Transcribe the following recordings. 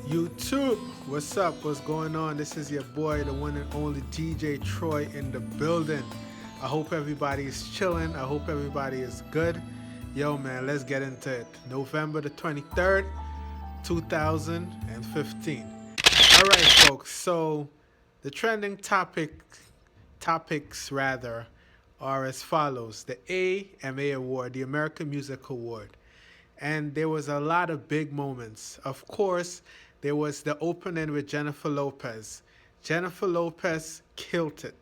YouTube, what's up? What's going on? This is your boy, the one and only DJ Troy in the building. I hope everybody is chilling. I hope everybody is good. Yo, man, let's get into it. November the 23rd, 2015. All right, folks. So, the trending topics rather, are as follows: the AMA Award, the American Music Award, and there was a lot of big moments. Of course, there was the opening with Jennifer Lopez. Jennifer Lopez killed it.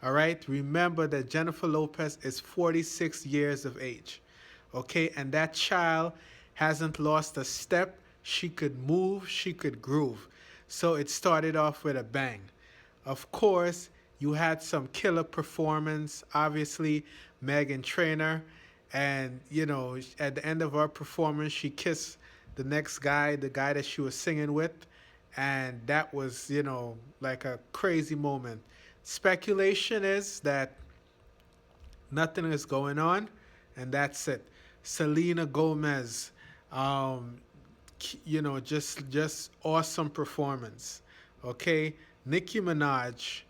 All right, remember that Jennifer Lopez is 46 years of age. Okay, and that child hasn't lost a step. She could move, she could groove. So it started off with a bang. Of course, you had some killer performance. Obviously, Meghan Trainor, and at the end of our performance, she kissed the next guy, the guy that she was singing with, and that was like a crazy moment. Speculation is that nothing is going on, and that's it. Selena Gomez, um, just awesome performance. Okay, Nicki Minaj,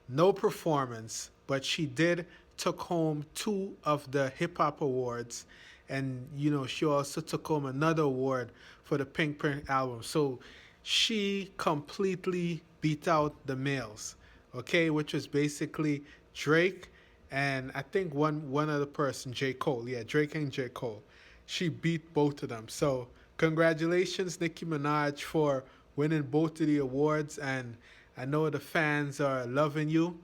no performance, but she did took home two of the hip hop awards, and she also took home another award for the Pink Print album. So she completely beat out the males, okay, which was basically Drake and I think one other person, J Cole. Yeah, Drake and J Cole. She beat both of them. So congratulations, Nicki Minaj, for winning both of the awards, and I know the fans are loving you.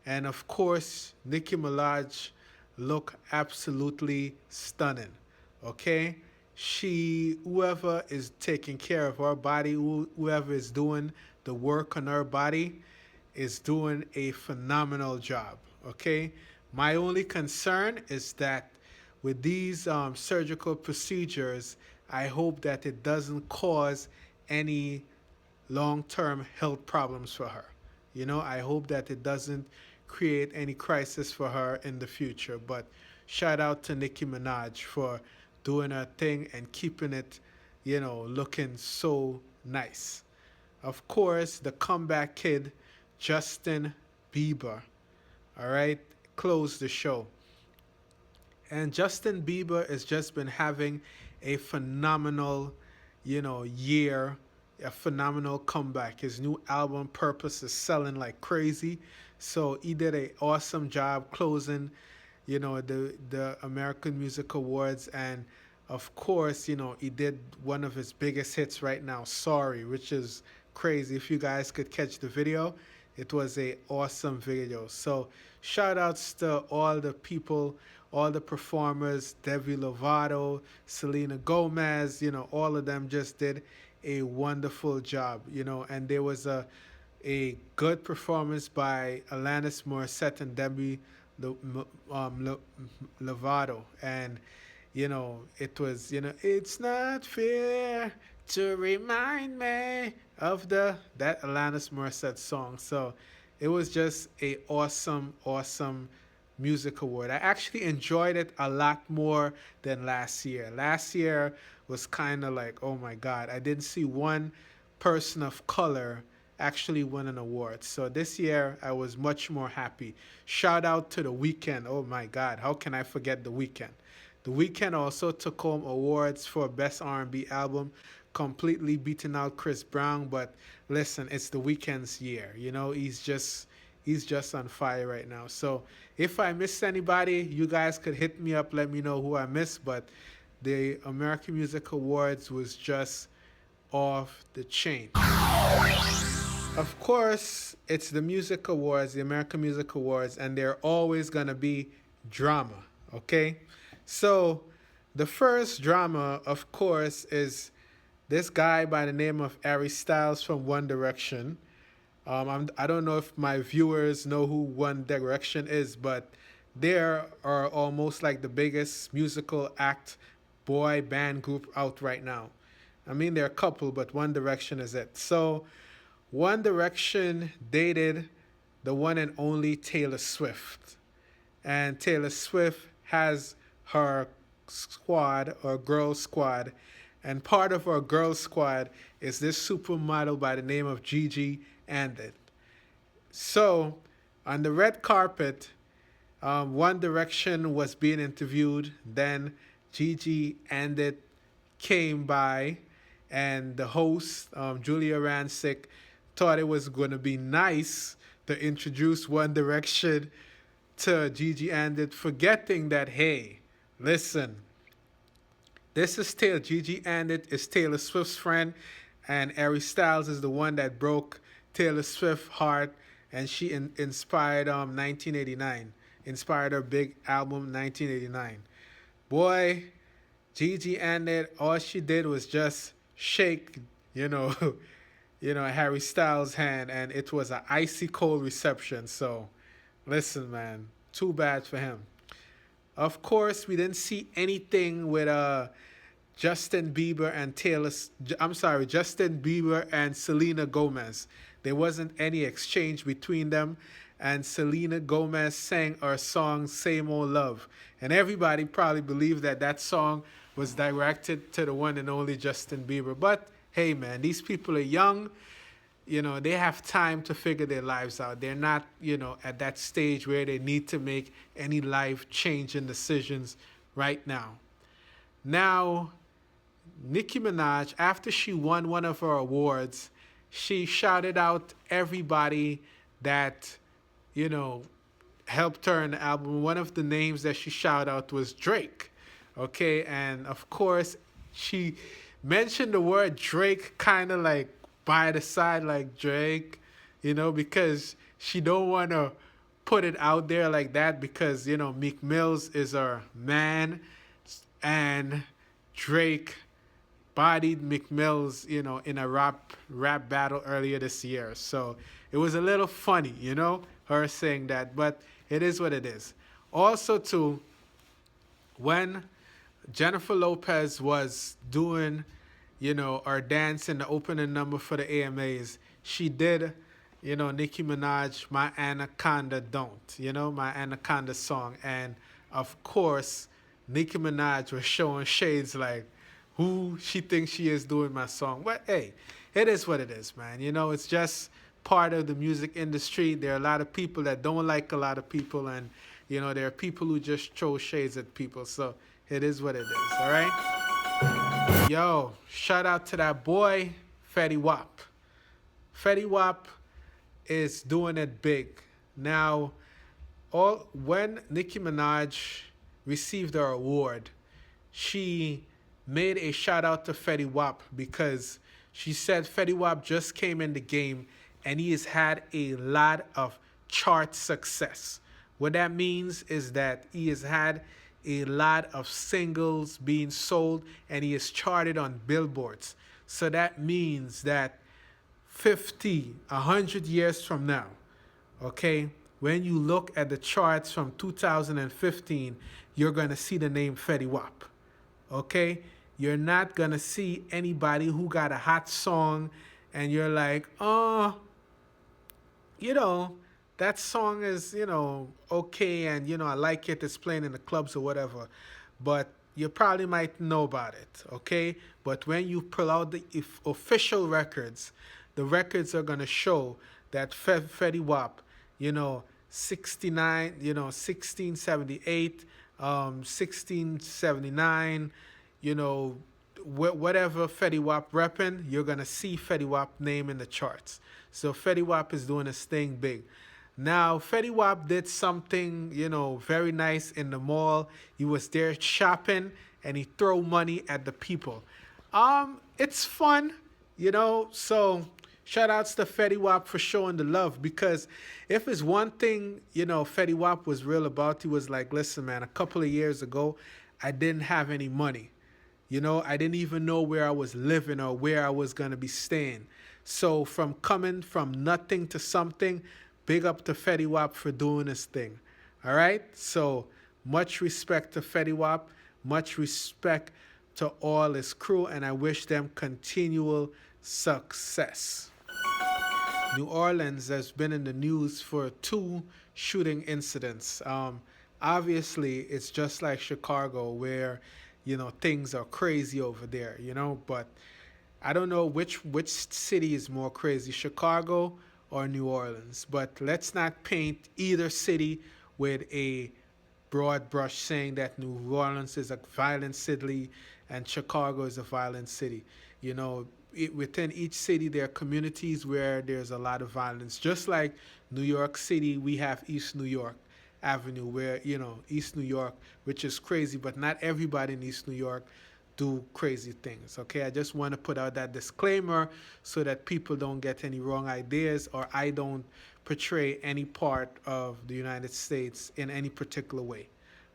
And of course, Nicki Minaj look absolutely stunning. Okay? Whoever is taking care of her body, whoever is doing the work on her body, is doing a phenomenal job. Okay? My only concern is that with these surgical procedures, I hope that it doesn't cause any long term health problems for her. I hope that it doesn't create any crisis for her in the future. But shout out to Nicki Minaj for doing her thing and keeping it, looking so nice. Of course, the comeback kid, Justin Bieber, all right, closed the show. And Justin Bieber has just been having a phenomenal, year, a phenomenal comeback. His new album Purpose is selling like crazy. So he did an awesome job closing, the American Music Awards, and of course, he did one of his biggest hits right now, Sorry, which is crazy. If you guys could catch the video, it was a awesome video. So shout outs to all the people, all the performers, Demi Lovato, Selena Gomez, all of them just did a wonderful job, and there was a good performance by Alanis Morissette and Demi Lovato, and it was it's not fair to remind me of the that Alanis Morissette song. So it was just a awesome music award. I actually enjoyed it a lot more than last year. Last year was kind of like, oh my god, I didn't see one person of color actually win an award. So this year I was much more happy. Shout out to The Weeknd. Oh my god, how can I forget The Weeknd? The Weeknd also took home awards for Best R&B Album, completely beating out Chris Brown. But listen, it's The Weeknd's year. He's just on fire right now. So if I missed anybody, you guys could hit me up, let me know who I missed. But the American Music Awards was just off the chain. Of course, it's the music awards, the American Music Awards, and they're always gonna be drama. Okay, so the first drama, of course, is this guy by the name of Harry Styles from One Direction. I don't know if my viewers know who One Direction is, but they are almost like the biggest musical act boy band group out right now. I mean, they're a couple, but One Direction is it. So, One Direction dated the one and only Taylor Swift. And Taylor Swift has her squad or girl squad, And part of our girl squad is this supermodel by the name of Gigi Andit. So, on the red carpet, One Direction was being interviewed. Then Gigi Andit came by, and the host, Julia Rancic, thought it was going to be nice to introduce One Direction to Gigi Andit, forgetting that, hey, listen, this is Taylor. Gigi Andit is Taylor Swift's friend, and Harry Styles is the one that broke Taylor Swift's heart, and she inspired 1989, inspired her big album 1989. Boy, Gigi Andit, all she did was just shake, you know, Harry Styles' hand, and it was an icy cold reception. So, listen, man, too bad for him. Of course, we didn't see anything with Justin Bieber and Justin Bieber and Selena Gomez. There wasn't any exchange between them, and Selena Gomez sang her song "Same Old Love," and everybody probably believed that that song was directed to the one and only Justin Bieber. But hey, man, these people are young. They have time to figure their lives out. They're not, at that stage where they need to make any life changing decisions right now. Now, Nicki Minaj, after she won one of her awards, she shouted out everybody that, helped her in the album. One of the names that she shouted out was Drake. Okay, and of course, she mentioned the word Drake kind of like by the side, like Drake, because she don't want to put it out there like that, because Meek Mills is her man, and Drake bodied Meek Mills, in a rap battle earlier this year. So it was a little funny, her saying that, but it is what it is. Also, too, when Jennifer Lopez was doing or dance in the opening number for the AMAs, she did, Nicki Minaj, My Anaconda Don't, My Anaconda song. And of course, Nicki Minaj was showing shades like who she thinks she is doing my song. But hey, it is what it is, man. It's just part of the music industry. There are a lot of people that don't like a lot of people, and, there are people who just throw shades at people. So it is what it is, all right? Yo, shout out to that boy, Fetty Wap. Fetty Wap is doing it big. Now, when Nicki Minaj received her award, she made a shout out to Fetty Wap, because she said Fetty Wap just came in the game and he has had a lot of chart success. What that means is that he has had a lot of singles being sold, and he is charted on billboards. So that means that 50, 100 years from now, okay, when you look at the charts from 2015, you're going to see the name Fetty Wap, okay? You're not going to see anybody who got a hot song and you're like, oh, that song is, okay, and, I like it, it's playing in the clubs or whatever, but you probably might know about it, okay? But when you pull out the official records, the records are going to show that Fetty Wap, 69, 1678, 1679, whatever Fetty Wap repping, you're going to see Fetty Wap name in the charts. So Fetty Wap is doing his thing big. Now, Fetty Wap did something, very nice in the mall. He was there shopping, and he threw money at the people. It's fun, so shout outs to Fetty Wap for showing the love, because if it's one thing, Fetty Wap was real about, he was like, listen, man, a couple of years ago, I didn't have any money. I didn't even know where I was living or where I was going to be staying. So from coming from nothing to something, big up to Fetty Wap for doing his thing. All right? So much respect to Fetty Wap. Much respect to all his crew, and I wish them continual success. New Orleans has been in the news for 2 shooting incidents. Obviously, it's just like Chicago, where, things are crazy over there, but I don't know which city is more crazy, Chicago or New Orleans. But let's not paint either city with a broad brush saying that New Orleans is a violent city and Chicago is a violent city. Within each city, there are communities where there's a lot of violence. Just like New York City, we have East New York Avenue, where, East New York, which is crazy, but not everybody in East New York do crazy things. Okay, I just want to put out that disclaimer so that people don't get any wrong ideas or I don't portray any part of the United States in any particular way.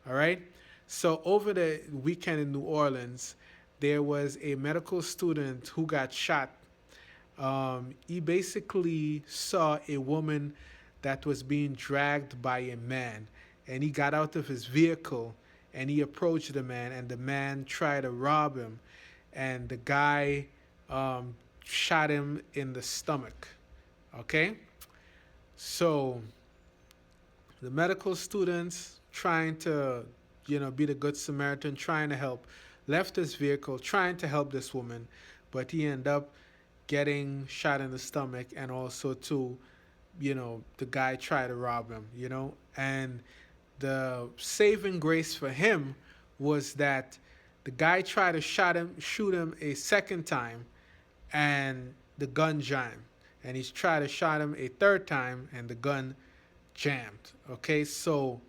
All right. So over the weekend in New Orleans, there was a medical student who got shot. He basically saw a woman that was being dragged by a man, and he got out of his vehicle and he approached the man, and the man tried to rob him, and the guy shot him in the stomach. Okay, so the medical students trying to, be the good Samaritan, trying to help, left his vehicle, trying to help this woman, but he ended up getting shot in the stomach, and also too, the guy tried to rob him, and the saving grace for him was that the guy tried to shoot him a second time, and the gun jammed. And he's tried to shot him a third time, and the gun jammed. Okay, so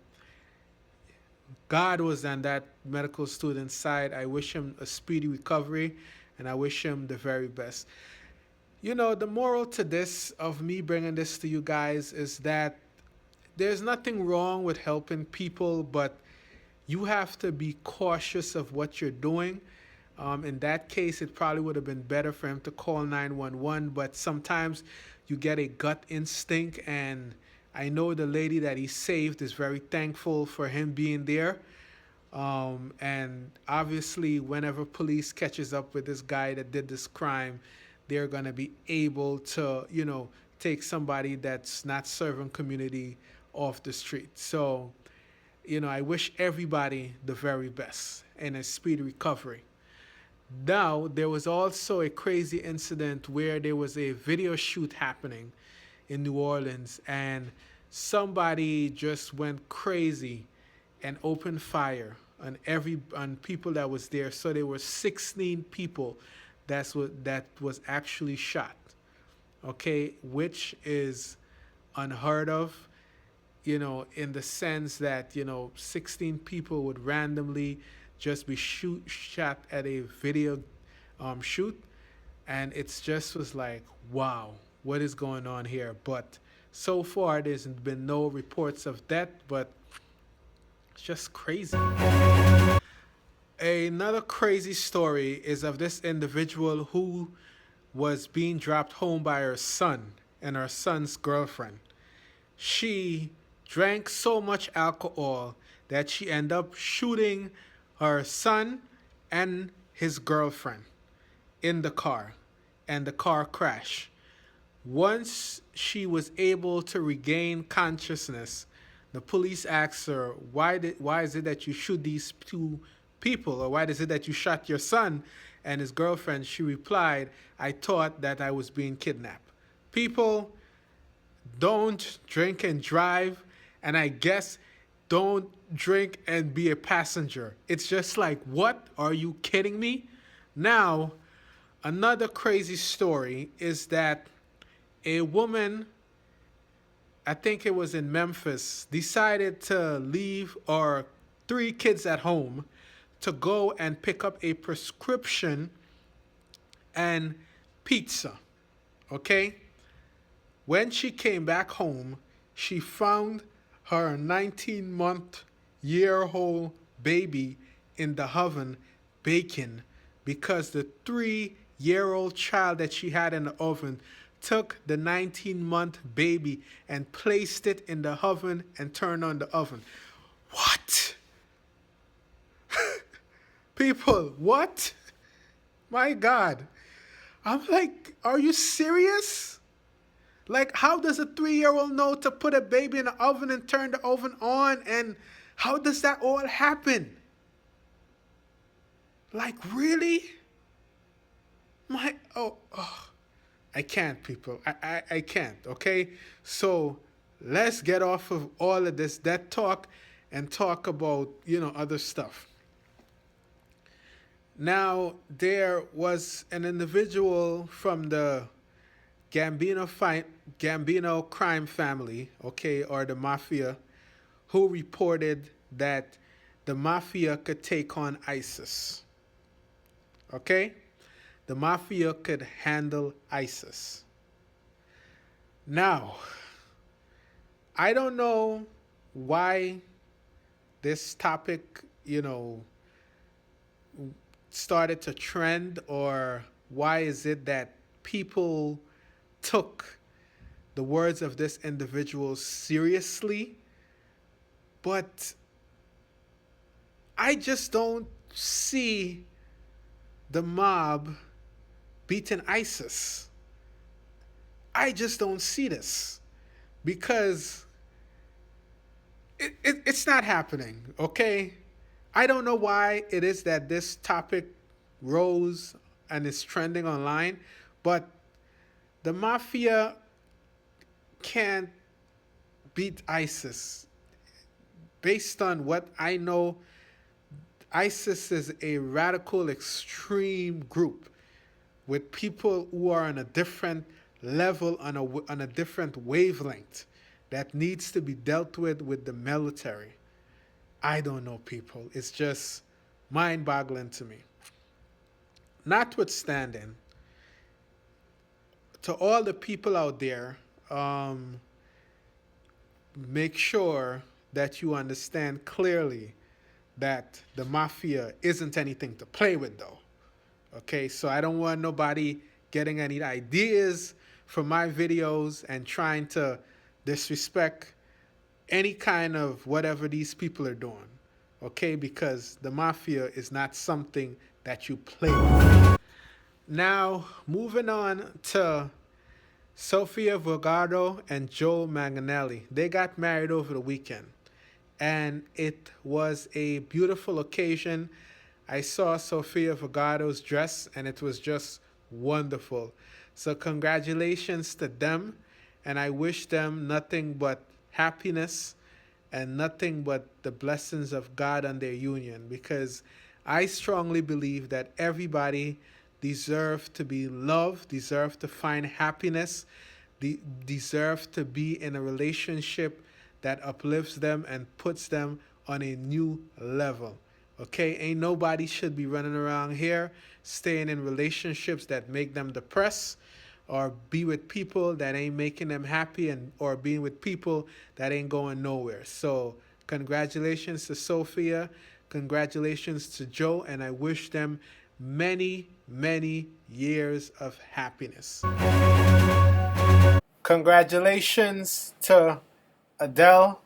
God was on that medical student's side. I wish him a speedy recovery, and I wish him the very best. The moral to this, of me bringing this to you guys, is that there's nothing wrong with helping people, but you have to be cautious of what you're doing. In that case, it probably would have been better for him to call 911, but sometimes you get a gut instinct, and I know the lady that he saved is very thankful for him being there. And obviously, whenever police catches up with this guy that did this crime, they're going to be able to, take somebody that's not serving community off the street. So, I wish everybody the very best and a speedy recovery. Now, there was also a crazy incident where there was a video shoot happening in New Orleans, and somebody just went crazy and opened fire on people that was there. So there were 16 people that was actually shot. Okay, which is unheard of, in the sense that, 16 people would randomly just be shot at a video shoot. And it's just was like, wow, what is going on here? But so far, there's been no reports of death, but it's just crazy. Another crazy story is of this individual who was being dropped home by her son and her son's girlfriend. She drank so much alcohol that she ended up shooting her son and his girlfriend in the car, and the car crashed. Once she was able to regain consciousness, the police asked her, why is it that you shoot these two people, or why is it that you shot your son and his girlfriend? She replied, I thought that I was being kidnapped. People, don't drink and drive, and I guess don't drink and be a passenger. It's just like, what? Are you kidding me? Now, another crazy story is that a woman, I think it was in Memphis, decided to leave her 3 kids at home to go and pick up a prescription and pizza. Okay? When she came back home, she found her 19-month-year-old baby in the oven baking, because the 3-year-old child that she had in the oven took the 19-month baby and placed it in the oven and turned on the oven. What? People, what? My God. I'm like, are you serious? Like, how does a 3-year-old know to put a baby in the oven and turn the oven on? And how does that all happen? Like, really? Oh, I can't, people. I can't, okay? So let's get off of all of this dead talk and talk about, other stuff. Now, there was an individual from the Gambino crime family, okay, or the mafia, who reported that the mafia could take on ISIS. Okay? The mafia could handle ISIS. Now, I don't know why this topic, started to trend, or why is it that people took the words of this individual seriously, but I just don't see the mob beating ISIS. I just don't see this because it's not happening, okay? I don't know why it is that this topic rose and is trending online, but the mafia can't beat ISIS. Based on what I know, ISIS is a radical extreme group with people who are on a different level, on a different wavelength that needs to be dealt with the military. I don't know, people. It's just mind-boggling to me. Notwithstanding, to all the people out there, make sure that you understand clearly that the mafia isn't anything to play with, though. Okay, so I don't want nobody getting any ideas from my videos and trying to disrespect any kind of whatever these people are doing. Okay, because the mafia is not something that you play with. Now, moving on to Sofia Vergara and Joe Manganiello. They got married over the weekend, and it was a beautiful occasion. I saw Sofia Vergara's dress, and it was just wonderful. So congratulations to them, and I wish them nothing but happiness and nothing but the blessings of God on their union, because I strongly believe that everybody deserve to be loved, deserve to find happiness, deserve to be in a relationship that uplifts them and puts them on a new level. Okay, ain't nobody should be running around here staying in relationships that make them depressed, or be with people that ain't making them happy, and or being with people that ain't going nowhere. So congratulations to Sophia, congratulations to Joe, and I wish them many, many years of happiness. Congratulations to Adele.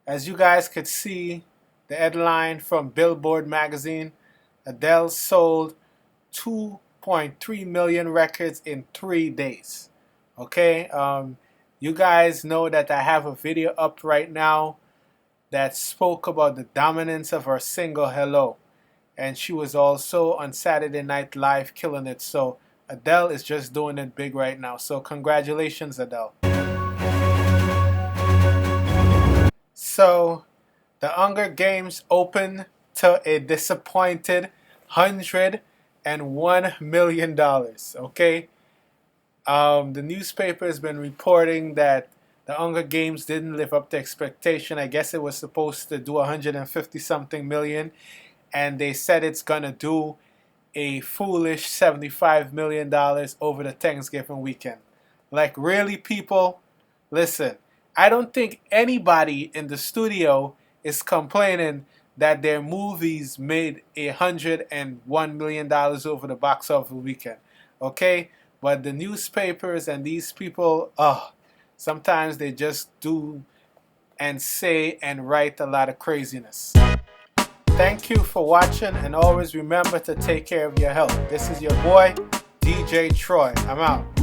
As you guys could see, the headline from Billboard magazine, Adele sold 2.3 million records in 3 days. Okay, you guys know that I have a video up right now that spoke about the dominance of her single Hello, and she was also on Saturday Night Live killing it. So Adele is just doing it big right now. So congratulations, Adele. So the Hunger Games opened to a disappointed $101 million. Okay, the newspaper has been reporting that the Hunger Games didn't live up to expectation. I guess it was supposed to do 150 something million, and they said it's gonna do a foolish $75 million over the Thanksgiving weekend. Like, really, people? Listen, I don't think anybody in the studio is complaining that their movies made $101 million over the box office weekend. Okay? But the newspapers and these people, sometimes they just do and say and write a lot of craziness. Thank you for watching, and always remember to take care of your health. This is your boy, DJ Troy. I'm out.